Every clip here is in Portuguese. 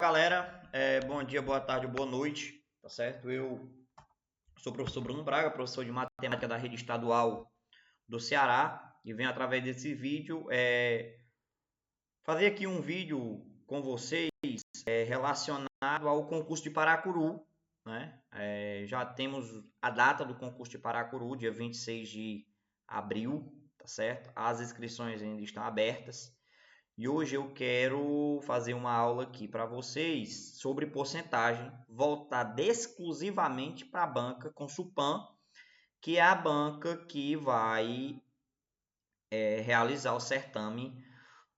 Galera, bom dia, boa tarde, boa noite, tá certo? Eu sou o professor Bruno Braga, professor de matemática da rede estadual do Ceará, e venho através desse vídeo fazer aqui um vídeo com vocês relacionado ao concurso de Paracuru, né? Já temos a data do concurso de Paracuru, dia 26 de abril, tá certo? As inscrições ainda estão abertas. E hoje eu quero fazer uma aula aqui para vocês sobre porcentagem, voltada exclusivamente para a banca Consulpan, que é a banca que vai realizar o certame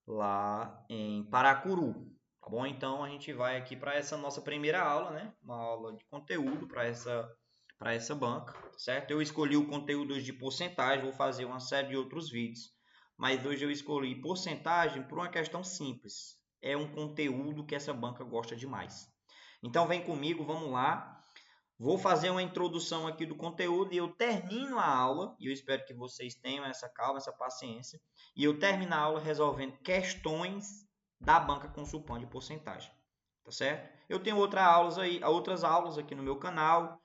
lá em Paracuru, tá bom? Então a gente vai aqui para essa nossa primeira aula, né? Uma aula de conteúdo para essa banca, certo? Eu escolhi o conteúdo de porcentagem, vou fazer uma série de outros vídeos, mas hoje eu escolhi porcentagem por uma questão simples. É um conteúdo que essa banca gosta demais. Então vem comigo, vamos lá. Vou fazer uma introdução aqui do conteúdo e eu termino a aula, e eu espero que vocês tenham essa calma, essa paciência, e eu termino a aula resolvendo questões da banca Consulpan de porcentagem, tá certo? Eu tenho outras aulas aqui no meu canal,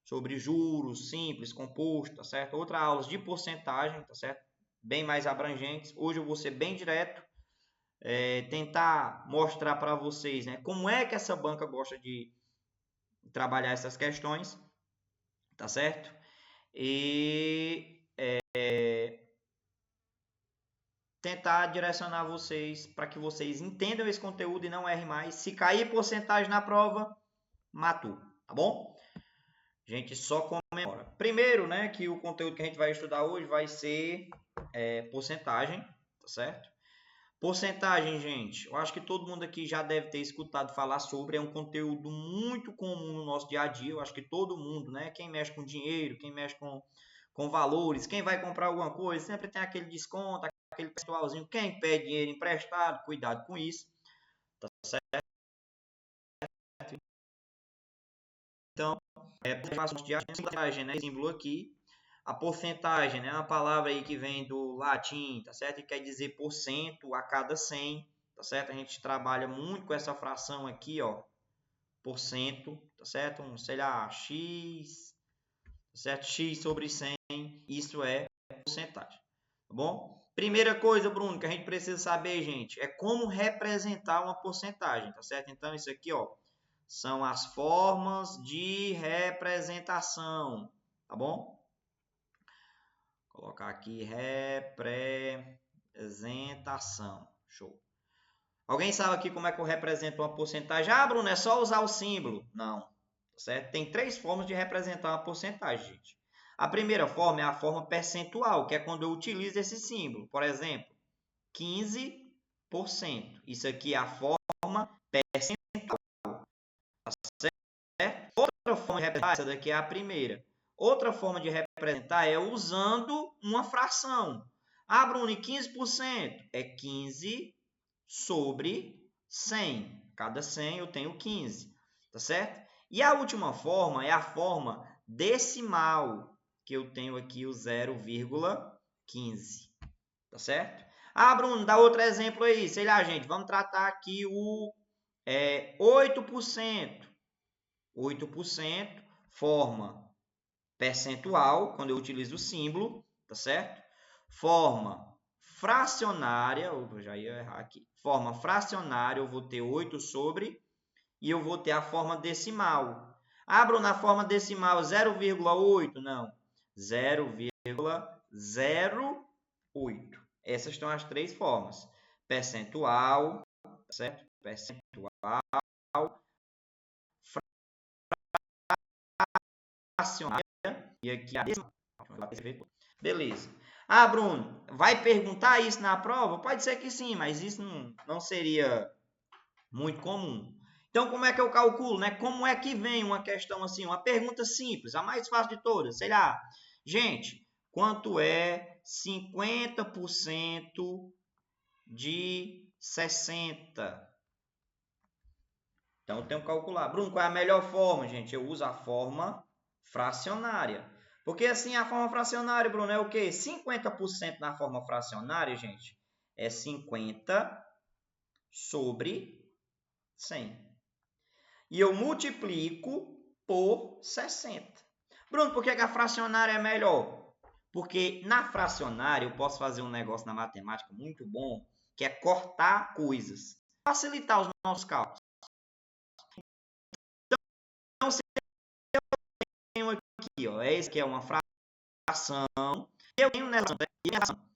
sobre juros, simples, composto, tá certo? Outras aulas de porcentagem, tá certo? Bem mais abrangentes. Hoje eu vou ser bem direto, tentar mostrar para vocês, né, como é que essa banca gosta de trabalhar essas questões, tá certo? E tentar direcionar vocês para que vocês entendam esse conteúdo e não errem mais. Se cair porcentagem na prova, matou, tá bom? A gente só comemora. Primeiro, né, que o conteúdo que a gente vai estudar hoje vai ser porcentagem, tá certo? Porcentagem, gente, eu acho que todo mundo aqui já deve ter escutado falar sobre, é um conteúdo muito comum no nosso dia a dia, eu acho que todo mundo, né, quem mexe com dinheiro, quem mexe com valores, quem vai comprar alguma coisa, sempre tem aquele desconto, aquele percentualzinho, quem pede dinheiro emprestado, cuidado com isso, tá certo? Então, porcentagem, né, símbolo aqui, a porcentagem, né, é uma palavra aí que vem do latim, tá certo? E quer dizer porcento a cada 100, tá certo? A gente trabalha muito com essa fração aqui, ó, porcento, tá certo? Sei lá, x, tá certo? X sobre 100, isso é porcentagem, tá bom? Primeira coisa, Bruno, que a gente precisa saber, gente, é como representar uma porcentagem, tá certo? Então, isso aqui, ó, são as formas de representação, tá bom? Vou colocar aqui representação. Show. Alguém sabe aqui como é que eu represento uma porcentagem? Ah, Bruno, é só usar o símbolo. Não, certo? Tem 3 formas de representar uma porcentagem, gente. A primeira forma é a forma percentual, que é quando eu utilizo esse símbolo. Por exemplo, 15%. Isso aqui é a forma percentual. Tá certo? Outra forma de representar, essa daqui é a primeira. Outra forma de representar é usando uma fração. Ah, Bruno, e 15%? É 15 sobre 100. Cada 100 eu tenho 15, tá certo? E a última forma é a forma decimal, que eu tenho aqui o 0,15, tá certo? Ah, Bruno, dá outro exemplo aí. Sei lá, gente, vamos tratar aqui o 8%. 8% forma percentual, quando eu utilizo o símbolo, tá certo? Forma fracionária, eu já ia errar aqui. Forma fracionária, eu vou ter 8 sobre, e eu vou ter a forma decimal. Abro na forma decimal 0,8? Não, 0,08. Essas são as 3 formas. Percentual, tá certo? Percentual, fracionária, e aqui a decimal. Beleza. Ah, Bruno, vai perguntar isso na prova? Pode ser que sim, mas isso não seria muito comum. Então, como é que eu calculo, né? Como é que vem uma questão assim, uma pergunta simples, a mais fácil de todas? Sei lá, gente, quanto é 50% de 60? Então, eu tenho que calcular. Bruno, qual é a melhor forma, gente? Eu uso a forma fracionária. Porque assim, a forma fracionária, Bruno, é o quê? 50% na forma fracionária, gente, é 50 sobre 100. e eu multiplico por 60. Bruno, por que a fracionária é melhor? Porque na fracionária eu posso fazer um negócio na matemática muito bom, que é cortar coisas, facilitar os nossos cálculos. Então, se eu tenho aqui, ó, esse aqui é uma fração, eu tenho nessa fração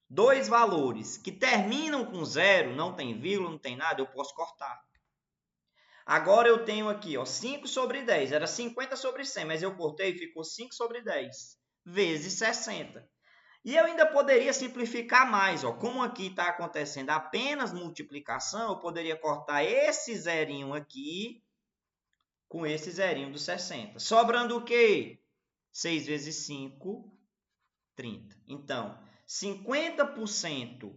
dois valores que terminam com zero, não tem vírgula, não tem nada, eu posso cortar. Agora eu tenho aqui, ó, 5 sobre 10, era 50 sobre 100, mas eu cortei e ficou 5 sobre 10, vezes 60. E eu ainda poderia simplificar mais, ó. Como aqui está acontecendo apenas multiplicação, eu poderia cortar esse zerinho aqui com esse zerinho do 60. Sobrando o quê? 6 vezes 5, 30. Então, 50%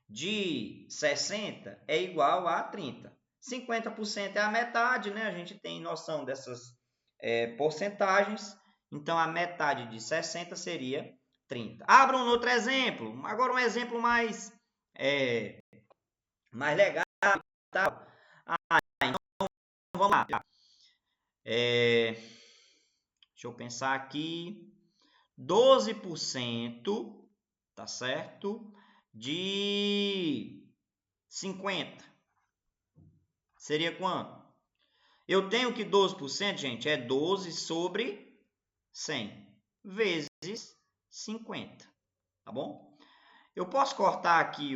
de 60 é igual a 30. 50% é a metade, né? A gente tem noção dessas porcentagens. Então, a metade de 60 seria 30. Abra um outro exemplo. Agora um exemplo mais legal. Então, vamos lá. Deixa eu pensar aqui. 12%, tá certo? De 50. Seria quanto? Eu tenho que 12%, gente, é 12 sobre 100 vezes 50, tá bom? Eu posso cortar aqui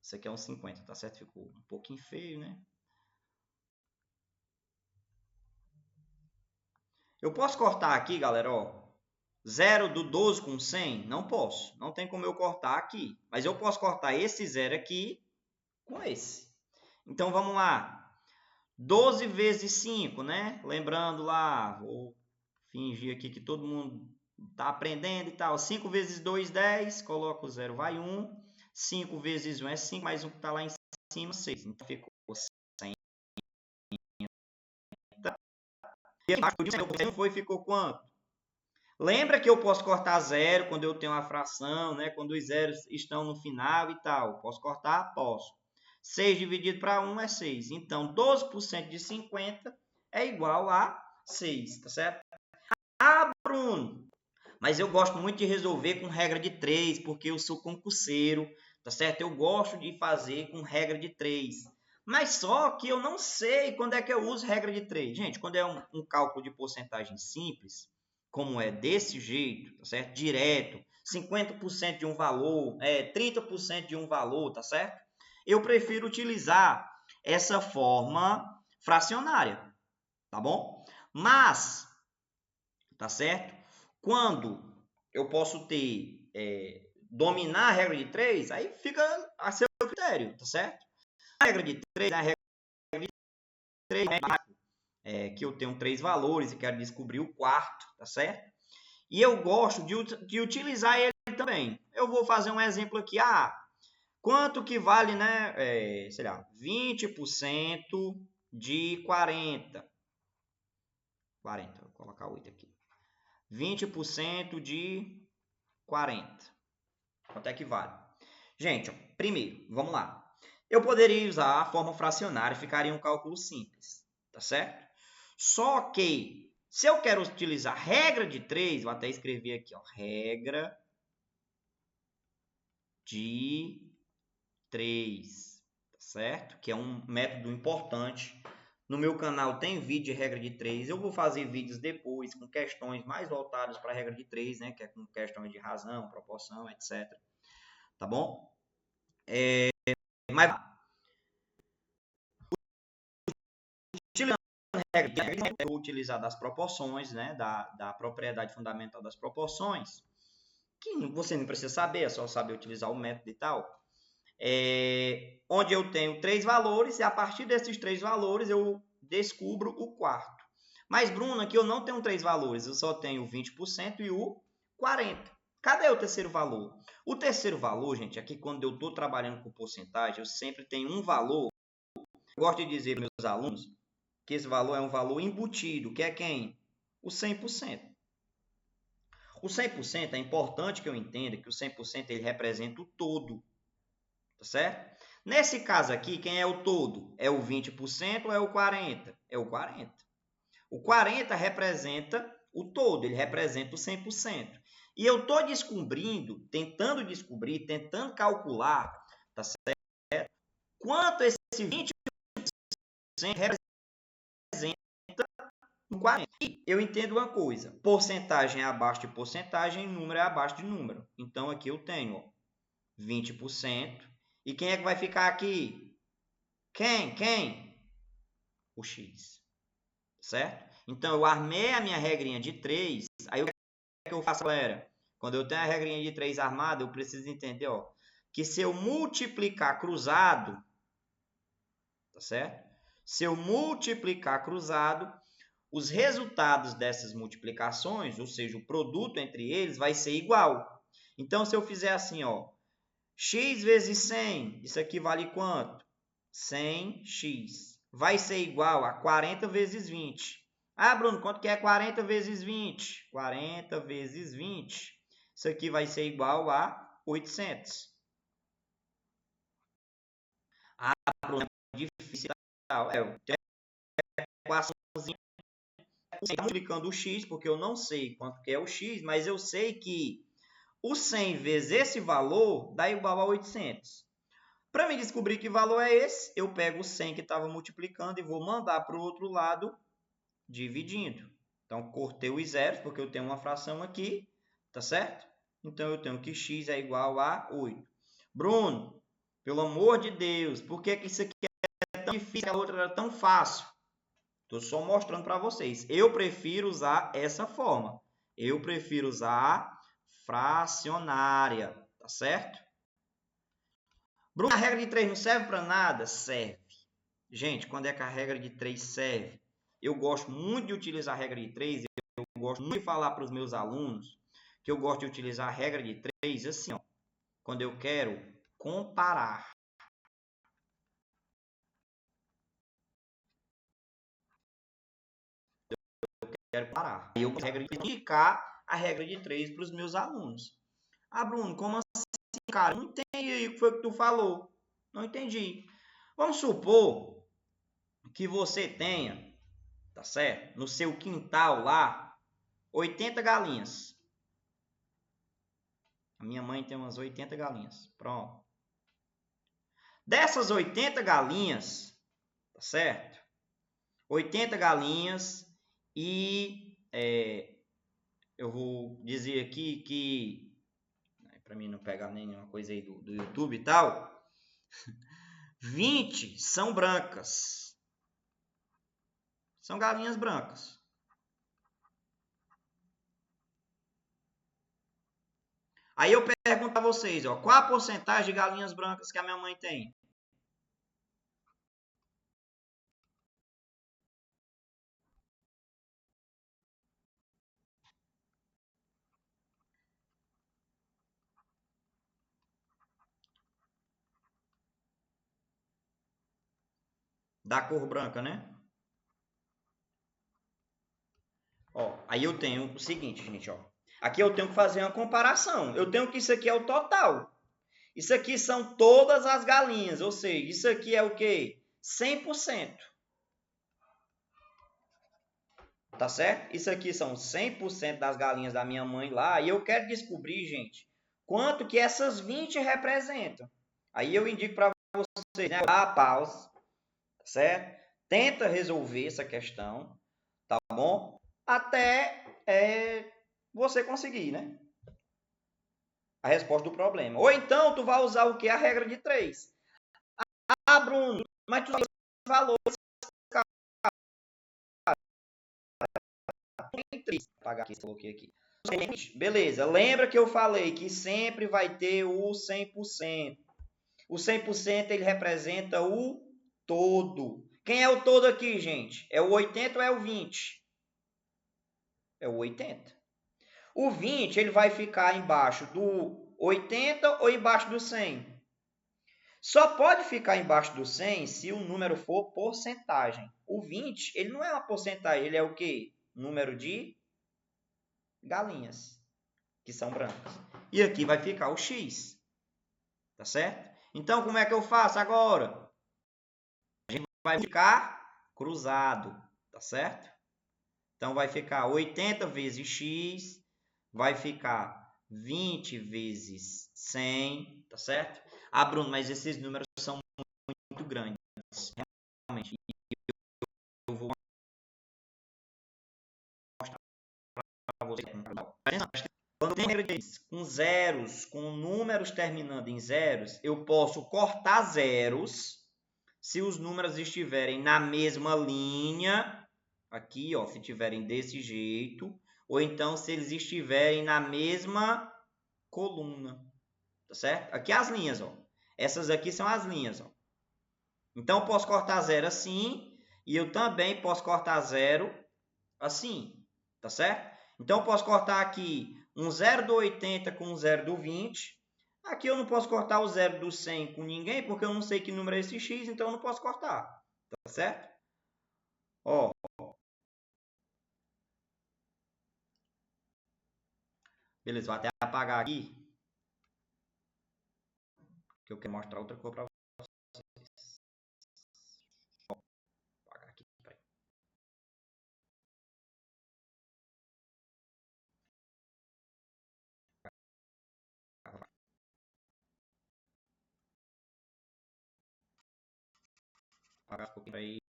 isso aqui é um 50, tá certo? Ficou um pouquinho feio, né? Eu posso cortar aqui, galera, ó. 0 do 12 com 100? Não posso. Não tem como eu cortar aqui. Mas eu posso cortar esse 0 aqui com esse. Então, vamos lá. 12 vezes 5, né? Lembrando lá, vou fingir aqui que todo mundo está aprendendo e tal. 5 vezes 2, 10. Coloco o 0, vai 1. 5 vezes 1 é 5, mais um que está lá em cima, 6. Então, ficou 100. E embaixo ficou quanto? Lembra que eu posso cortar 0 quando eu tenho uma fração, né? Quando os zeros estão no final e tal. Posso cortar? Posso. 6 dividido para 1 é 6. Então, 12% de 50 é igual a 6, tá certo? Ah, Bruno, mas eu gosto muito de resolver com regra de 3, porque eu sou concurseiro, tá certo? Eu gosto de fazer com regra de 3. Mas só que eu não sei quando é que eu uso regra de 3. Gente, quando é um cálculo de porcentagem simples, como é desse jeito, tá certo? Direto, 50% de um valor, 30% de um valor, tá certo? Eu prefiro utilizar essa forma fracionária, tá bom? Mas, tá certo? Quando eu posso dominar a regra de 3, aí fica a seu critério, tá certo? A regra de 3 é a regra de 3, que eu tenho 3 valores e quero descobrir o quarto, tá certo? E eu gosto de utilizar ele também. Eu vou fazer um exemplo aqui. Quanto que vale, né? Sei lá, 20% de 40. 40, vou colocar 8 aqui. 20% de 40. Quanto é que vale? Gente, primeiro, vamos lá. Eu poderia usar a forma fracionária, ficaria um cálculo simples, tá certo? Só que, se eu quero utilizar regra de 3, vou até escrever aqui, ó, regra de 3, tá certo? Que é um método importante. No meu canal tem vídeo de regra de 3. Eu vou fazer vídeos depois com questões mais voltadas para a regra de 3, né? Que é com questões de razão, proporção, etc. Tá bom? Mas utilizando a regra de 3, eu vou utilizar das proporções, né? Da propriedade fundamental das proporções, que você não precisa saber, é só saber utilizar o método e tal. Onde eu tenho 3 valores e a partir desses 3 valores eu descubro o quarto. Mas, Bruno, aqui eu não tenho 3 valores, eu só tenho o 20% e o 40%. Cadê o terceiro valor? O terceiro valor, gente, aqui quando eu estou trabalhando com porcentagem, eu sempre tenho um valor. Eu gosto de dizer para meus alunos que esse valor é um valor embutido, que é quem? O 100%. O 100% é importante que eu entenda que o 100% ele representa o todo. Tá certo? Nesse caso aqui, quem é o todo? É o 20% ou é o 40%? É o 40%. O 40% representa o todo, ele representa o 100%. E eu estou descobrindo, tentando calcular, tá certo? Quanto esse 20% representa no 40%. E eu entendo uma coisa, porcentagem é abaixo de porcentagem, número é abaixo de número. Então, aqui eu tenho, ó, 20%. E quem é que vai ficar aqui? Quem? O X. Certo? Então, eu armei a minha regrinha de 3. Aí, o que é que eu faço, galera? Quando eu tenho a regrinha de 3 armada, eu preciso entender, ó, que se eu multiplicar cruzado, tá certo? Se eu multiplicar cruzado, os resultados dessas multiplicações, ou seja, o produto entre eles, vai ser igual. Então, se eu fizer assim, ó, x vezes 100, isso aqui vale quanto? 100x. Vai ser igual a 40 vezes 20. Ah, Bruno, quanto que é 40 vezes 20? 40 vezes 20. Isso aqui vai ser igual a 800. Ah, Bruno, é difícil. Eu tenho uma equaçãozinha multiplicando o x, porque eu não sei quanto que é o x, mas eu sei que o 100 vezes esse valor dá igual a 800. Para mim descobrir que valor é esse, eu pego o 100 que estava multiplicando e vou mandar para o outro lado dividindo. Então, cortei os zeros, porque eu tenho uma fração aqui, tá certo? Então, eu tenho que x é igual a 8. Bruno, pelo amor de Deus, por que isso aqui é tão difícil e a outra era tão fácil? Estou só mostrando para vocês. Eu prefiro usar essa forma. Eu prefiro usar fracionária, tá certo? Bruno, a regra de 3 não serve para nada? Serve. Gente, quando é que a regra de 3 serve? Eu gosto muito de utilizar a regra de 3. Eu gosto muito de falar para os meus alunos que eu gosto de utilizar a regra de 3 assim, ó, quando eu quero comparar. Quero parar. Aí eu uso a regra de indicar a regra de 3 para os meus alunos. Ah, Bruno, como assim, cara? Não entendi o que foi que tu falou. Não entendi. Vamos supor que você tenha, tá certo? No seu quintal lá, 80 galinhas. A minha mãe tem umas 80 galinhas. Pronto. Dessas 80 galinhas, tá certo? 80 galinhas e eu vou dizer aqui que, para mim não pegar nenhuma coisa aí do YouTube e tal, 20 são brancas. São galinhas brancas. Aí eu pergunto a vocês, ó, qual a porcentagem de galinhas brancas que a minha mãe tem? Da cor branca, né? Ó, aí eu tenho o seguinte, gente, ó. Aqui eu tenho que fazer uma comparação. Eu tenho que isso aqui é o total. Isso aqui são todas as galinhas, ou seja, isso aqui é o quê? 100%. Tá certo? Isso aqui são 100% das galinhas da minha mãe lá. E eu quero descobrir, gente, quanto que essas 20 representam. Aí eu indico para vocês, né? Dá pausa, certo? Tenta resolver essa questão, tá bom? Até você conseguir, né? A resposta do problema. Ou então, tu vai usar o que? A regra de 3. Ah, Bruno, mas tu valores, tem 3. Vou apagar aqui, coloquei aqui. Beleza, lembra que eu falei que sempre vai ter o 100%. O 100% ele representa o todo. Quem é o todo aqui, gente? É o 80 ou é o 20? É o 80. O 20 ele vai ficar embaixo do 80 ou embaixo do 100? Só pode ficar embaixo do 100 se o número for porcentagem. O 20 ele não é uma porcentagem, ele é o quê? Número de galinhas, que são brancas. E aqui vai ficar o x, tá certo? Então, como é que eu faço agora? A gente vai ficar cruzado, tá certo? Então, vai ficar 80 vezes x, vai ficar 20 vezes 100, tá certo? Ah, Bruno, mas esses números são muito grandes, realmente. Eu vou mostrar para você. Quando tem regra com zeros, com números terminando em zeros, eu posso cortar zeros se os números estiverem na mesma linha, aqui, ó, se estiverem desse jeito, ou então se eles estiverem na mesma coluna, tá certo? Aqui as linhas, ó. Essas aqui são as linhas, ó. Então eu posso cortar zero assim, e eu também posso cortar zero assim, tá certo? Então eu posso cortar aqui um zero do 80 com um zero do 20. Aqui eu não posso cortar o zero do 100 com ninguém, porque eu não sei que número é esse x, então eu não posso cortar, tá certo? Ó. Beleza, vou até apagar aqui, que eu quero mostrar outra cor para vocês. Vou apagar aqui, peraí. Apagar um pouquinho aí.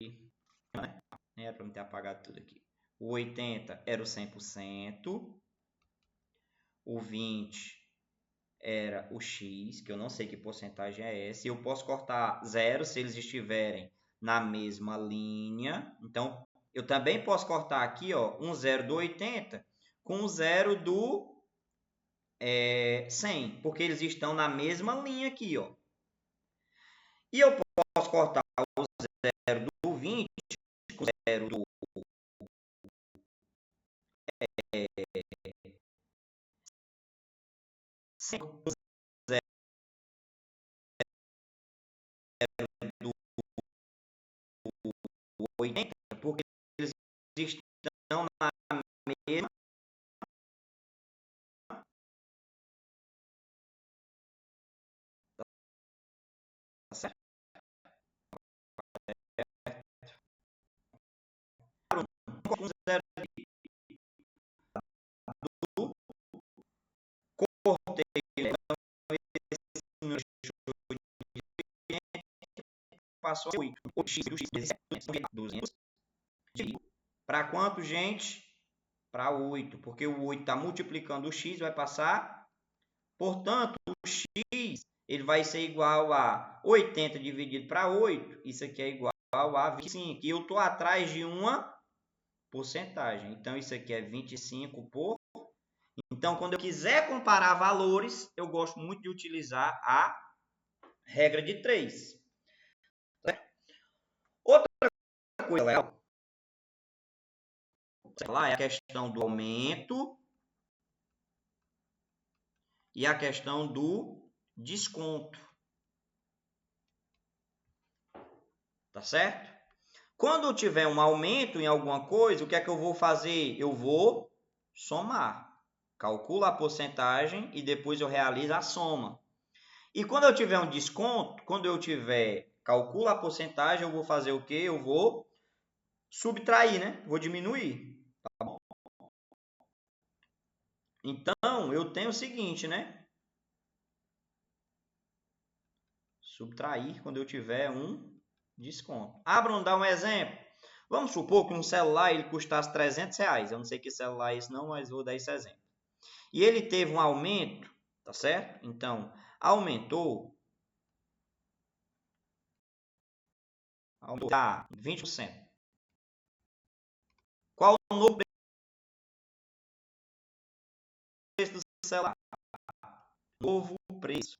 Era para não ter apagado tudo aqui. O 80 era o 100%. O 20 era o x, que eu não sei que porcentagem é essa. E eu posso cortar zero se eles estiverem na mesma linha. Então, eu também posso cortar aqui, ó, um zero do 80 com um zero do 100, porque eles estão na mesma linha aqui, ó. E eu posso cortar o zero do 20 com o zero do 100 com o zero do 80, porque eles estão na mesma. Tá certo? Com zero do cortei, então esse número passou 8. O x do x 200. Para quanto, gente? Para 8, porque o 8 está multiplicando o x, vai passar. Portanto, o x ele vai ser igual a 80 dividido para 8. Isso aqui é igual a 25. E eu estou atrás de uma porcentagem. Então, isso aqui é 25 por... Então, quando eu quiser comparar valores, eu gosto muito de utilizar a regra de 3. Outra coisa legal é a questão do aumento e a questão do desconto. Tá certo? Quando eu tiver um aumento em alguma coisa, o que é que eu vou fazer? Eu vou somar. Calculo a porcentagem e depois eu realizo a soma. E quando eu tiver um desconto, quando eu tiver calculo a porcentagem, eu vou fazer o quê? Eu vou subtrair, né? Vou diminuir. Tá bom? Então, eu tenho o seguinte, né? Subtrair quando eu tiver um desconto. Ah, Bruno, dá um exemplo. Vamos supor que um celular ele custasse R$300. Eu não sei que celular é esse não, mas vou dar esse exemplo. E ele teve um aumento, tá certo? Então, aumentou tá 20%. Qual o novo preço do celular? Novo preço,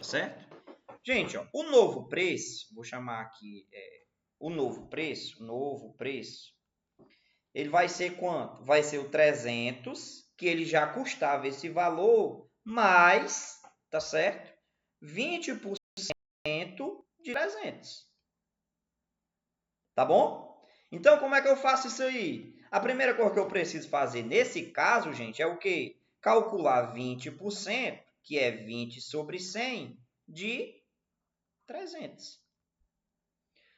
certo? Gente, ó, o novo preço, vou chamar aqui o novo preço, ele vai ser quanto? Vai ser o 300, que ele já custava esse valor, mais, tá certo? 20% de 300. Tá bom? Então, como é que eu faço isso aí? A primeira coisa que eu preciso fazer nesse caso, gente, é o quê? Calcular 20%, que é 20 sobre 100, de 300.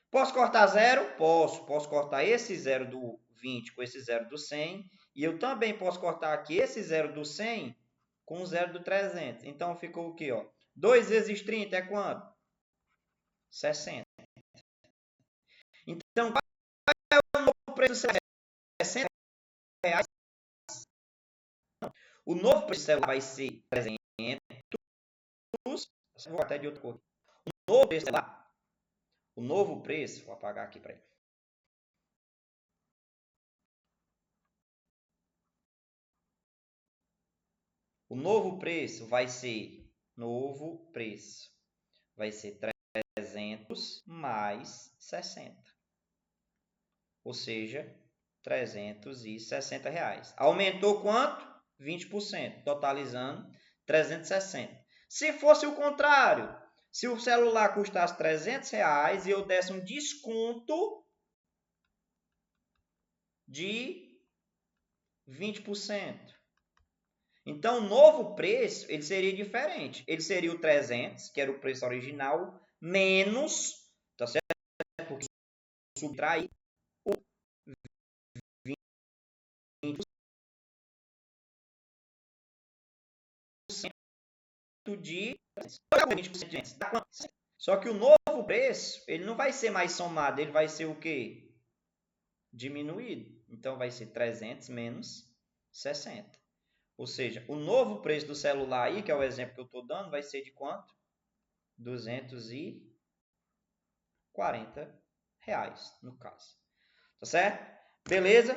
Posso cortar zero? Posso. Posso cortar esse zero do 20 com esse zero do 100. E eu também posso cortar aqui esse zero do 100 com o zero do 300. Então, ficou o quê? Ó? 2 vezes 30 é quanto? 60. Então, qual é o novo preço do celular? 60 reais. O novo preço do celular vai ser 300. Vou até de outra cor. O novo preço do celular. O novo preço, vou apagar aqui para ele. O novo preço vai ser 300 mais 60. Ou seja, 360 reais. Aumentou quanto? 20%, totalizando 360. Se fosse o contrário, se o celular custasse 300 reais e eu desse um desconto de 20%. Então, o novo preço ele seria diferente. Ele seria o 300, que era o preço original, menos, tá certo? Porque subtrair o 20% de 20%. Só que o novo preço, ele não vai ser mais somado, ele vai ser o quê? Diminuído. Então, vai ser 300 menos 60. Ou seja, o novo preço do celular aí, que é o exemplo que eu estou dando, vai ser de quanto? 240 reais, no caso. Tá certo? Beleza?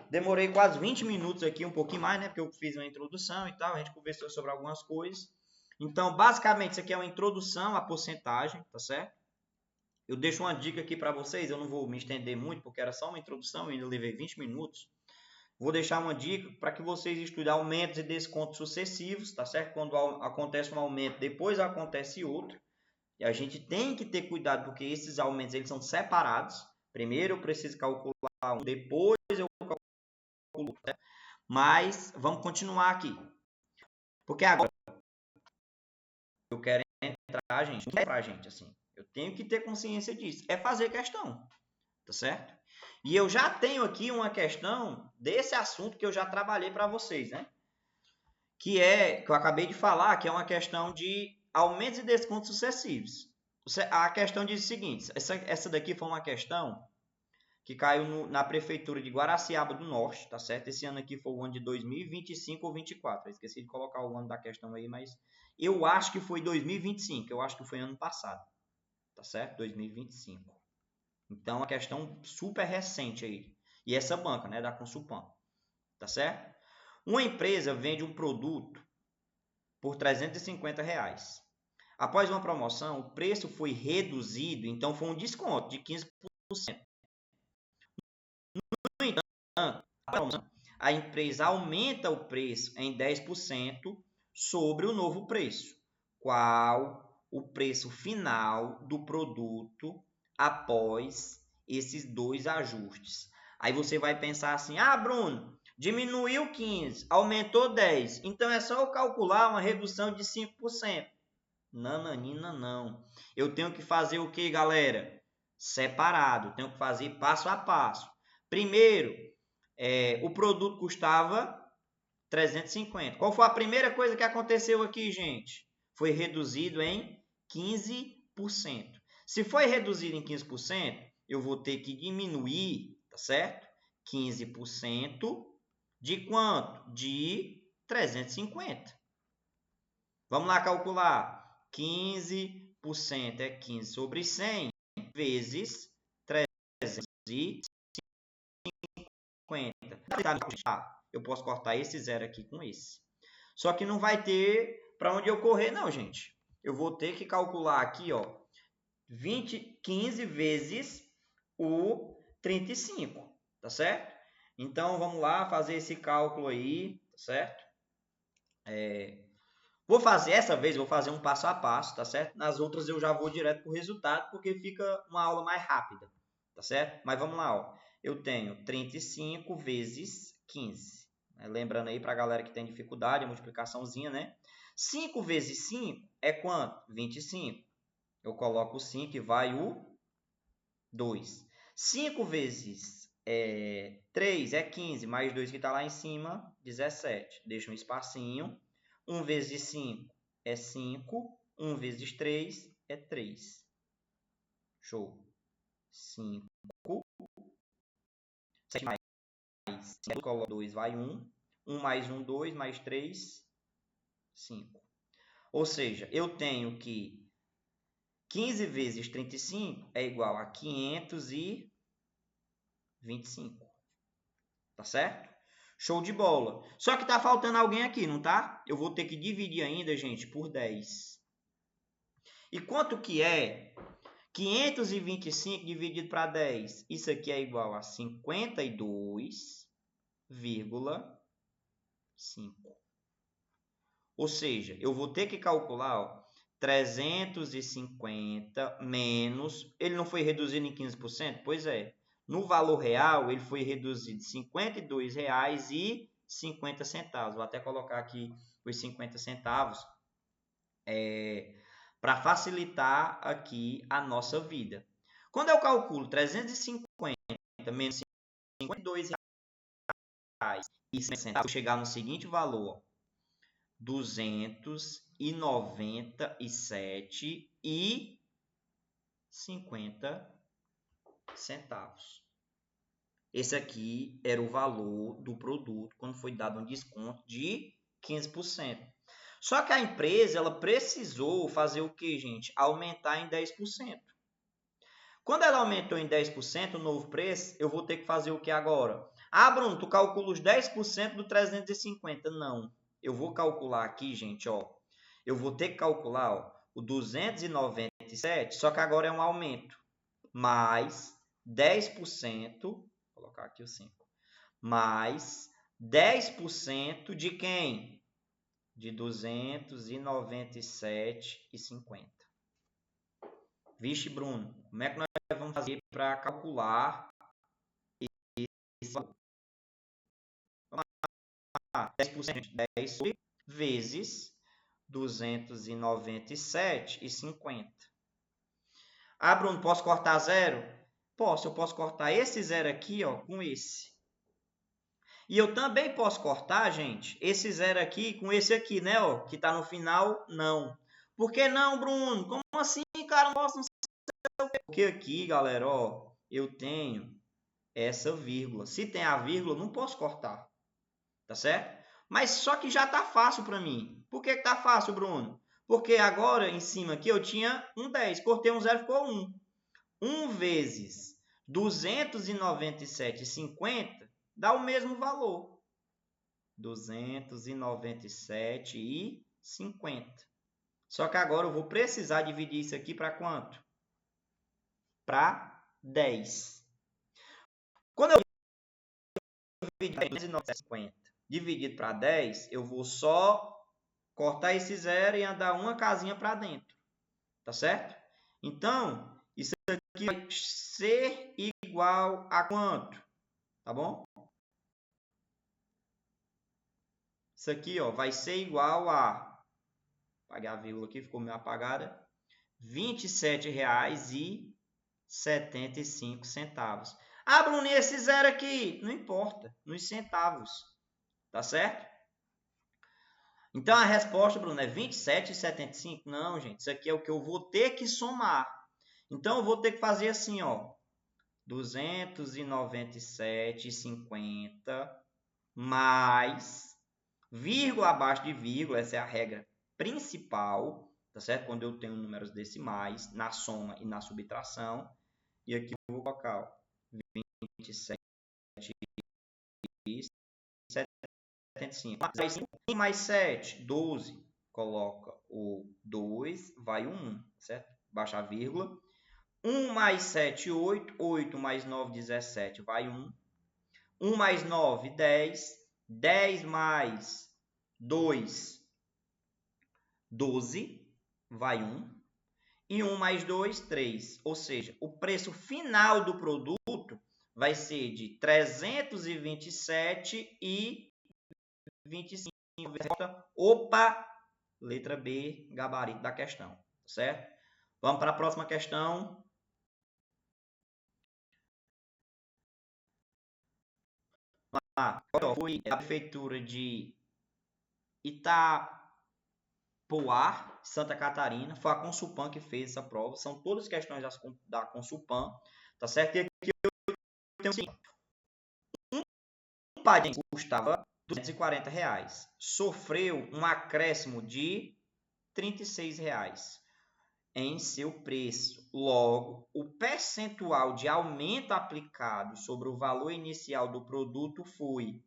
Demorei quase 20 minutos aqui, um pouquinho mais, né? Porque eu fiz uma introdução e tal, a gente conversou sobre algumas coisas. Então, basicamente, isso aqui é uma introdução à porcentagem, tá certo? Eu deixo uma dica aqui para vocês, eu não vou me estender muito, porque era só uma introdução e ainda levei 20 minutos. Vou deixar uma dica para que vocês estudem aumentos e descontos sucessivos, tá certo? Quando acontece um aumento, depois acontece outro. E a gente tem que ter cuidado, porque esses aumentos eles são separados. Primeiro eu preciso calcular um, depois eu calculo outro. Né? Mas vamos continuar aqui. Porque agora eu quero entrar, gente, não é pra gente assim. Eu tenho que ter consciência disso. É fazer questão, tá certo? E eu já tenho aqui uma questão desse assunto que eu já trabalhei para vocês, né? Que eu acabei de falar, que é uma questão de aumentos e descontos sucessivos. A questão diz o seguinte, essa daqui foi uma questão que caiu na prefeitura de Guaraciaba do Norte, tá certo? Esse ano aqui foi o ano de 2025 ou 24. Eu esqueci de colocar o ano da questão aí, mas eu acho que foi 2025, eu acho que foi ano passado, tá certo? 2025. Então, uma questão super recente aí. E essa banca, né, da Consulpan, tá certo? Uma empresa vende um produto por R$350. Após uma promoção, o preço foi reduzido, então foi um desconto de 15%. No entanto, a empresa aumenta o preço em 10% sobre o novo preço. Qual o preço final do produto após esses dois ajustes? Aí você vai pensar assim, Bruno, diminuiu 15, aumentou 10, então é só eu calcular uma redução de 5%. Nananina, não. Eu tenho que fazer o que, galera? Separado. Tenho que fazer passo a passo. Primeiro, o produto custava 350. Qual foi a primeira coisa que aconteceu aqui, gente? Foi reduzido em 15%. Se foi reduzido em 15%, eu vou ter que diminuir, tá certo? 15% de quanto? De 350. Vamos lá calcular. 15% é 15 sobre 100 vezes 350. Eu posso cortar esse zero aqui com esse. Só que não vai ter para onde eu correr, não, gente. Eu vou ter que calcular aqui, ó, 15 vezes o 35, tá certo? Então, vamos lá fazer esse cálculo aí, tá certo? Essa vez vou fazer um passo a passo, tá certo? Nas outras eu já vou direto para o resultado, porque fica uma aula mais rápida, tá certo? Mas vamos lá, ó. Eu tenho 35 vezes 15. Lembrando aí para a galera que tem dificuldade, a multiplicaçãozinha, né? 5 vezes 5 é quanto? 25. eu coloco o 5 e vai o 2. 5 vezes 3 é 15, mais 2 que está lá em cima, 17. Deixa um espacinho. 1 vezes 5 é 5. 1 vezes 3 é 3. Show. 5. 7 mais 5, coloco 2, vai 1. 1 mais 1, 2, mais 3, 5. Ou seja, eu tenho que 15 vezes 35 é igual a 525. Tá certo? Show de bola. Só que tá faltando alguém aqui, não tá? Eu vou ter que dividir ainda, gente, por 10. E quanto que é 525 dividido para 10? Isso aqui é igual a 52,5. Ou seja, eu vou ter que calcular, ó, 350 menos... Ele não foi reduzido em 15%? Pois é. No valor real, ele foi reduzido R$ 52,50. Vou até colocar aqui os 50 centavos para facilitar aqui a nossa vida. Quando eu calculo 350 menos R$ 52,50, vou chegar no seguinte valor, ó, 297,50 centavos. Esse aqui era o valor do produto quando foi dado um desconto de 15%. Só que a empresa ela precisou fazer o que, gente? Aumentar em 10%. Quando ela aumentou em 10% o novo preço, eu vou ter que fazer o que agora? Ah, Bruno, tu calcula os 10% do 350. Não. Eu vou calcular aqui, gente, ó. Eu vou ter que calcular, ó, o 297, só que agora é um aumento. Mais 10%, vou colocar aqui o 5. Mais 10% de quem? De 297,50. Vixe, Bruno, como é que nós vamos fazer para calcular esse valor? Vamos lá, 10%, 10 vezes 297,50. Ah, Bruno, posso cortar zero? Posso, eu posso cortar esse zero aqui, ó, com esse. E eu também posso cortar, gente, esse zero aqui com esse aqui, né, ó, que tá no final, não. Por que não, Bruno? Como assim, cara? Não posso, não sei o quê. Porque aqui, galera, ó, eu tenho essa vírgula. Se tem a vírgula, não posso cortar. Tá certo? Mas só que já tá fácil para mim. Por que tá fácil, Bruno? Porque agora, em cima aqui, eu tinha um 10. Cortei um 0, ficou 1. 1 vezes 297,50 dá o mesmo valor. 297,50. Só que agora eu vou precisar dividir isso aqui para quanto? Para 10. Quando eu dividir 297,50 dividido para 10, eu vou só cortar esse zero e andar uma casinha para dentro. Tá certo? Então, isso aqui vai ser igual a quanto? Tá bom? Isso aqui, ó, vai ser igual a... Apagar a vírgula aqui, ficou meio apagada. R$ 27,75. Ah, Bruno, e esse zero aqui? Não importa, nos centavos. Tá certo? Então, a resposta, Bruno, é 27,75? Não, gente, isso aqui é o que eu vou ter que somar. Então, eu vou ter que fazer assim, ó. 297,50 mais vírgula abaixo de vírgula, essa é a regra principal, tá certo? Quando eu tenho números decimais na soma e na subtração. E aqui eu vou colocar, ó, 27,75. Mais 7, 12. Coloca o 2, vai o 1, certo? Baixa a vírgula. 1 mais 7, 8. 8 mais 9, 17. Vai 1. 1 mais 9, 10. 10 mais 2, 12. Vai 1. E 1 mais 2, 3. Ou seja, o preço final do produto vai ser de 327,25. Opa! Letra B, gabarito da questão. Certo? Vamos para a próxima questão. Foi a prefeitura de Itapoá, Santa Catarina. Foi a Consulpan que fez essa prova. São todas questões da Consulpan, tá certo? E aqui eu tenho o seguinte: um padrinho custava R$240, sofreu um acréscimo de R$36 em seu preço. Logo, o percentual de aumento aplicado sobre o valor inicial do produto foi...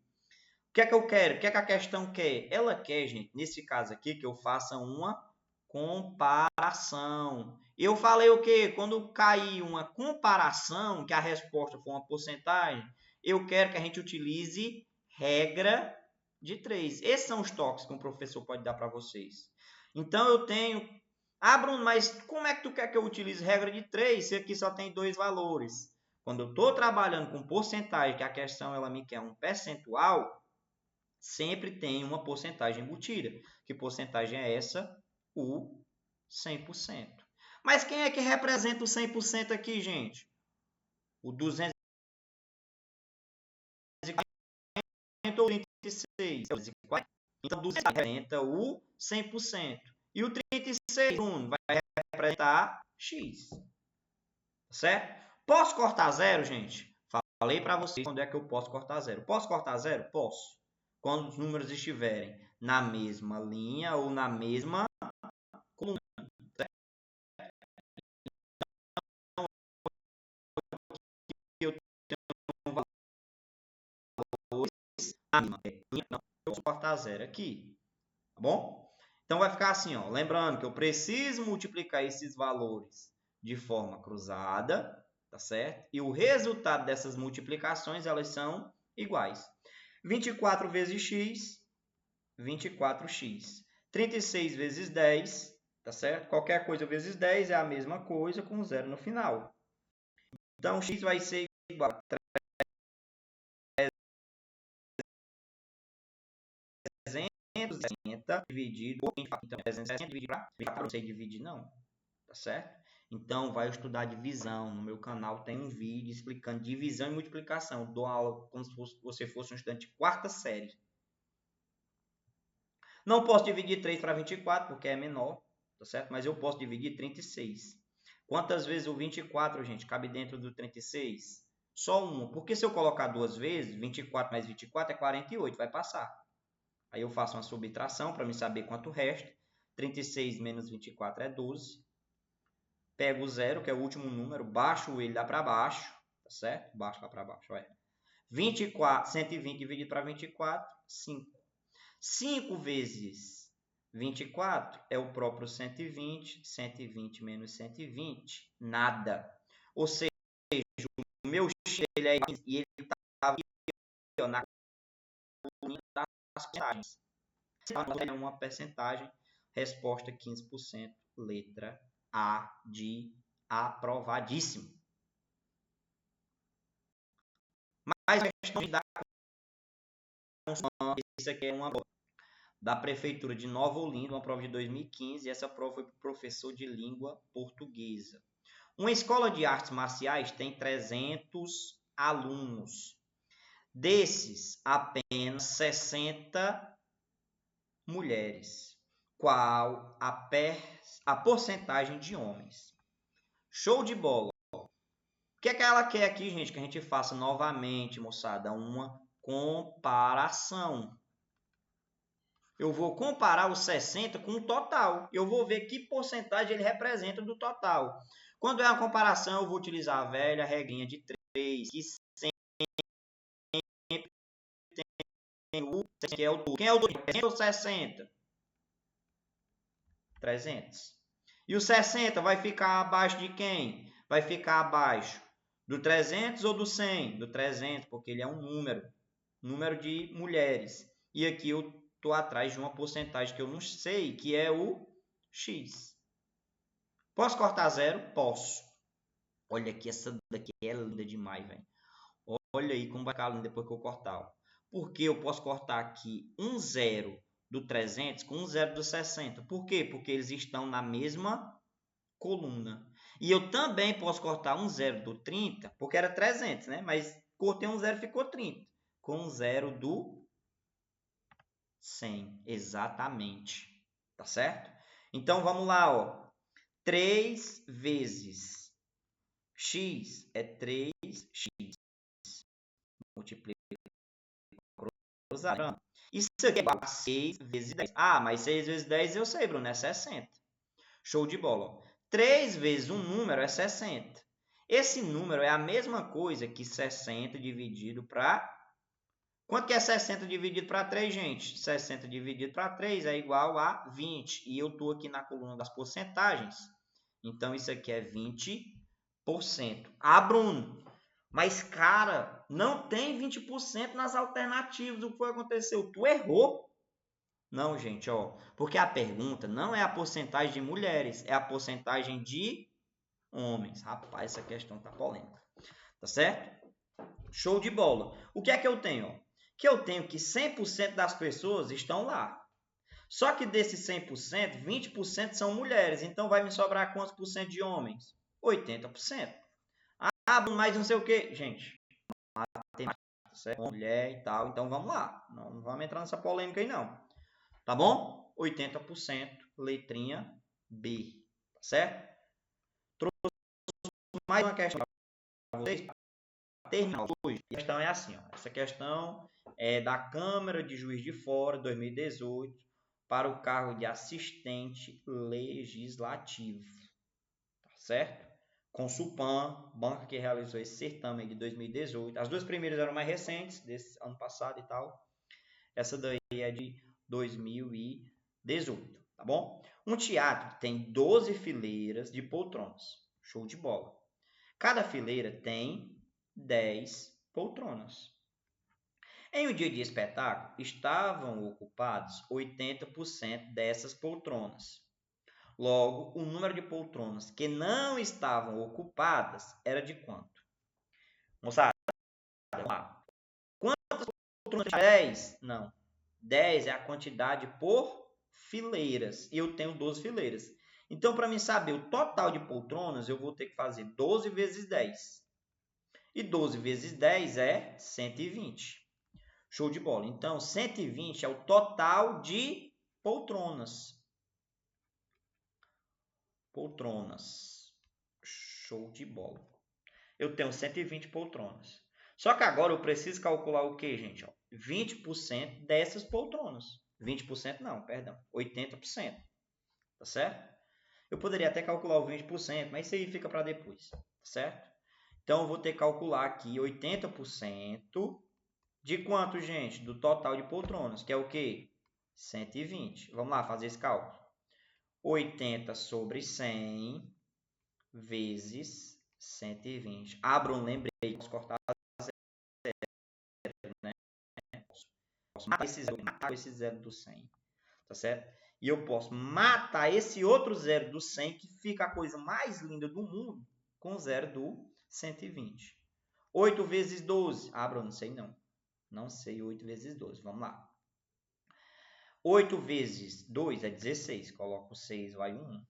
O que é que eu quero? O que é que a questão quer? Ela quer, gente, nesse caso aqui, que eu faça uma comparação. Eu falei o quê? Quando cair uma comparação, que a resposta for uma porcentagem, eu quero que a gente utilize regra de 3. Esses são os toques que um professor pode dar para vocês. Então, eu tenho... Ah, Bruno, mas como é que tu quer que eu utilize regra de 3 se aqui só tem 2 valores? Quando eu estou trabalhando com porcentagem, que a questão ela me quer um percentual, sempre tem uma porcentagem embutida. Que porcentagem é essa? O 100%. Mas quem é que representa o 100% aqui, gente? O 240 ou 36? Então, 200 representa o 100%. E o 36, vai representar X. Certo? Posso cortar zero, gente? Falei para vocês quando é que eu posso cortar zero. Posso cortar zero? Posso. Quando os números estiverem na mesma linha ou na mesma coluna. Certo? Então, eu tenho valores na mesma linha. Não, eu posso cortar zero aqui. Tá bom? Então, vai ficar assim, ó. Lembrando que eu preciso multiplicar esses valores de forma cruzada, tá certo? E o resultado dessas multiplicações, elas são iguais. 24 vezes x, 24x. 36 vezes 10, tá certo? Qualquer coisa vezes 10 é a mesma coisa com zero no final. Então, x vai ser igual a 360 dividido por 24. Então, 360 dividido para 24, não sei dividir não, tá certo? Então, vai estudar divisão. No meu canal tem um vídeo explicando divisão e multiplicação. Dou aula como se você fosse um estudante de quarta série. Não posso dividir 3 para 24, porque é menor, tá certo? Mas eu posso dividir 36. Quantas vezes o 24, gente, cabe dentro do 36? Só uma. Porque se eu colocar duas vezes, 24 mais 24 é 48, vai passar. Aí eu faço uma subtração para me saber quanto resta. 36 menos 24 é 12. Pego o zero, que é o último número, baixo ele lá para baixo, tá certo? Baixo lá para baixo, vai. 120 dividido para 24, 5. 5 vezes 24 é o próprio 120. 120 menos 120, nada. Ou seja, o meu x ele é e ele estava na coluna das porcentagens. É uma percentagem. Resposta 15%, letra A de aprovadíssimo. Mas a questão de dar isso aqui é uma prova da Prefeitura de Nova Olinda, uma prova de 2015, e essa prova foi para o professor de língua portuguesa. Uma escola de artes marciais tem 300 alunos. Desses, apenas 60 mulheres. Qual a porcentagem de homens? Show de bola! O que é que ela quer aqui, gente? Que a gente faça novamente, moçada, uma comparação. Eu vou comparar os 60 com o total. Eu vou ver que porcentagem ele representa do total. Quando é uma comparação, eu vou utilizar a velha regrinha de 3, que sempre tem o que é o dobro. Quem é o dobro? 300 ou 60? 300. E o 60 vai ficar abaixo de quem? Vai ficar abaixo do 300 ou do 100? Do 300, porque ele é um número. Número de mulheres. E aqui eu estou atrás de uma porcentagem que eu não sei, que é o X. Posso cortar zero? Posso. Olha aqui, essa daqui é linda demais, velho. Olha aí como vai ficar linda depois que eu cortar. Porque eu posso cortar aqui um zero do 300 com um zero do 60. Por quê? Porque eles estão na mesma coluna. E eu também posso cortar um zero do 30, porque era 300, né? Mas cortei um zero, ficou 30. Com um zero do 100, exatamente. Tá certo? Então, vamos lá, ó. 3 vezes x é 3x. Multiplica cruzado. Isso aqui é igual a 6 vezes 10. Ah, mas 6 vezes 10 eu sei, Bruno, é 60. Show de bola. 3 vezes um número é 60. Esse número é a mesma coisa que 60 dividido para... Quanto que é 60 dividido para 3, gente? 60 dividido para 3 é igual a 20. E eu estou aqui na coluna das porcentagens. Então, isso aqui é 20%. Ah, Bruno, mas, cara, não tem 20% nas alternativas. O que foi que aconteceu? Tu errou. Não, gente, ó. Porque a pergunta não é a porcentagem de mulheres, é a porcentagem de homens. Rapaz, essa questão tá polêmica. Tá certo? Show de bola. O que é que eu tenho? Ó? Que eu tenho que 100% das pessoas estão lá. Só que desses 100%, 20% são mulheres. Então, vai me sobrar quantos por cento de homens? 80%. Ah, mas não sei o quê. Gente, matemática, certo? Mulher e tal. Então, vamos lá. Não vamos entrar nessa polêmica aí, não. Tá bom? 80%, letrinha B. Tá certo? Trouxe mais uma questão para vocês. Terminar hoje. A questão é assim, ó. Essa questão é da Câmara de Juiz de Fora, 2018, para o cargo de assistente legislativo. Tá certo? Consulpan, banca que realizou esse certame de 2018. As duas primeiras eram mais recentes, desse ano passado e tal. Essa daí é de 2018, tá bom? Um teatro tem 12 fileiras de poltronas. Show de bola. Cada fileira tem 10 poltronas. Em um dia de espetáculo, estavam ocupados 80% dessas poltronas. Logo, o número de poltronas que não estavam ocupadas era de quanto? Moçada, vamos lá. Quantas poltronas? 10? Não. 10 é a quantidade por fileiras. E eu tenho 12 fileiras. Então, para mim saber o total de poltronas, eu vou ter que fazer 12 vezes 10. E 12 vezes 10 é 120. Show de bola. Então, 120 é o total de poltronas. Poltronas. Show de bola. Eu tenho 120 poltronas. Só que agora eu preciso calcular o que, gente? Ó, 20% dessas poltronas. 20% não, perdão. 80%. Tá certo? Eu poderia até calcular o 20%, mas isso aí fica para depois. Tá certo? Então, eu vou ter que calcular aqui 80% de quanto, gente? Do total de poltronas, que é o quê? 120. Vamos lá fazer esse cálculo. 80 sobre 100 vezes 120. Ah, Bruno, lembrei. Posso cortar zero, né? Posso matar esse zero do 100. Tá certo? E eu posso matar esse outro zero do 100, que fica a coisa mais linda do mundo, com o zero do 120. 8 vezes 12. Ah, Bruno, não sei não. Não sei 8 vezes 12. Vamos lá. 8 vezes 2 é 16. Coloco 6, vai 1.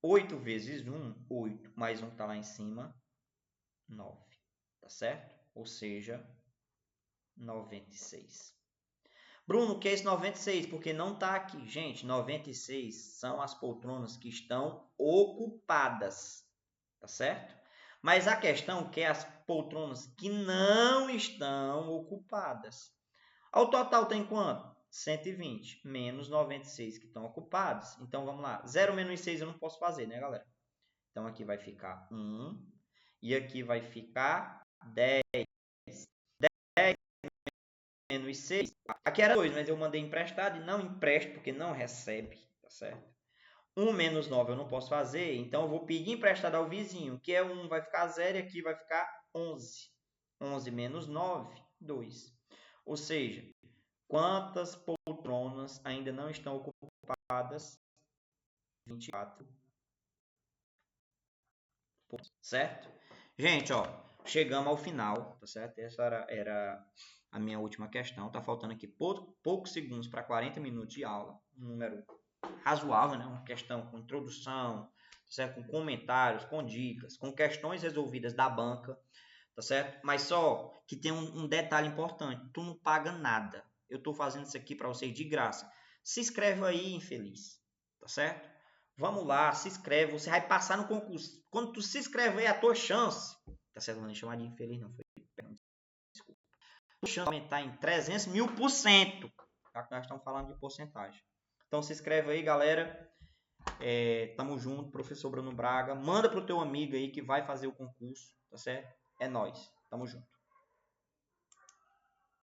8 vezes 1, 8. Mais 1 que está lá em cima, 9. Tá certo? Ou seja, 96. Bruno, o que é esse 96? Porque não está aqui. Gente, 96 são as poltronas que estão ocupadas. Tá certo? Mas a questão é as poltronas que não estão ocupadas. Ao total tem quanto? 120 menos 96 que estão ocupados. Então, vamos lá. 0 menos 6 eu não posso fazer, né, galera? Então, aqui vai ficar 1. E aqui vai ficar 10. 10 menos 6. Aqui era 2, mas eu mandei emprestado e não empresto porque não recebe. Tá certo? 1 menos 9 eu não posso fazer. Então, eu vou pedir emprestado ao vizinho. Que é 1, vai ficar 0 e aqui vai ficar 11. 11 menos 9, 2. Ou seja, quantas poltronas ainda não estão ocupadas? 24. Certo? Gente, ó, chegamos ao final, tá certo? Essa era a minha última questão. Tá faltando aqui poucos segundos para 40 minutos de aula. Um número razoável, né? Uma questão com introdução, certo? Com comentários, com dicas, com questões resolvidas da banca, tá certo? Mas só que tem um detalhe importante, tu não paga nada. Eu tô fazendo isso aqui para vocês de graça. Se inscreve aí, infeliz, tá certo? Vamos lá, se inscreve, você vai passar no concurso. Quando tu se inscrever, é a tua chance, tá certo? Não vou nem chamar de infeliz, não, foi. Desculpa. A chance de aumentar em 300.000%, já que nós estamos falando de porcentagem. Então se inscreve aí, galera. Tamo junto, professor Bruno Braga. Manda pro teu amigo aí que vai fazer o concurso, tá certo? É nóis. Tamo junto.